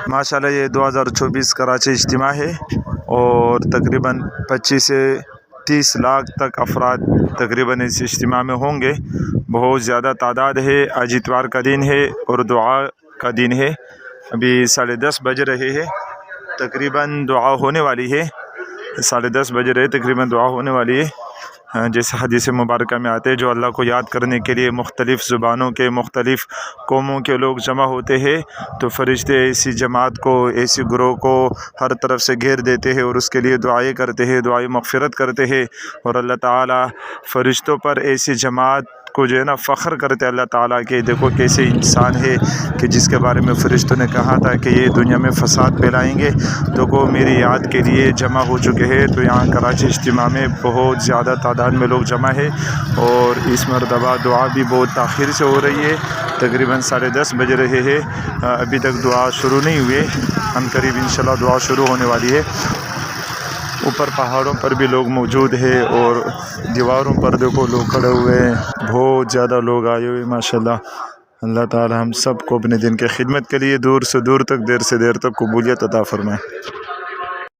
ماشاءاللہ یہ 2024 کراچی اجتماع ہے اور تقریباً 25 سے 30 لاکھ تک افراد تقریباً اس اجتماع میں ہوں گے. بہت زیادہ تعداد ہے. آج اتوار کا دن ہے اور دعا کا دن ہے. ابھی 10:30 بج رہے ہیں. تقریباً دعا ہونے والی ہے. 10:30 بج رہے تقریباً دعا ہونے والی ہے. جیسے حدیث مبارکہ میں آتے ہیں جو اللہ کو یاد کرنے کے لیے مختلف زبانوں کے مختلف قوموں کے لوگ جمع ہوتے ہیں تو فرشتے ایسی جماعت کو ایسی گروہ کو ہر طرف سے گھیر دیتے ہیں اور اس کے لیے دعائیں کرتے ہیں, دعائیں مغفرت کرتے ہیں. اور اللہ تعالیٰ فرشتوں پر ایسی جماعت کو جو ہے نا فخر کرتے اللہ تعالیٰ کہ دیکھو کیسے انسان ہے کہ جس کے بارے میں فرشتوں نے کہا تھا کہ یہ دنیا میں فساد پھیلائیں گے, تو وہ میری یاد کے لیے جمع ہو چکے ہیں. تو یہاں کراچی اجتماع میں بہت زیادہ تعداد میں لوگ جمع ہے اور اس مرتبہ دعا بھی بہت تاخیر سے ہو رہی ہے. تقریباً 10:30 بج رہے ہیں. ابھی تک دعا شروع نہیں ہوئے. عن قریب انشاءاللہ دعا شروع ہونے والی ہے. اوپر پہاڑوں پر بھی لوگ موجود ہیں اور دیواروں پر دیکھو لوگ کھڑے ہوئے ہیں. بہت زیادہ لوگ آئے ہوئے ماشاءاللہ. اللہ تعالی ہم سب کو اپنے دین کے خدمت کے لیے دور سے دور تک دیر سے دیر تک قبولیت عطا فرمائے.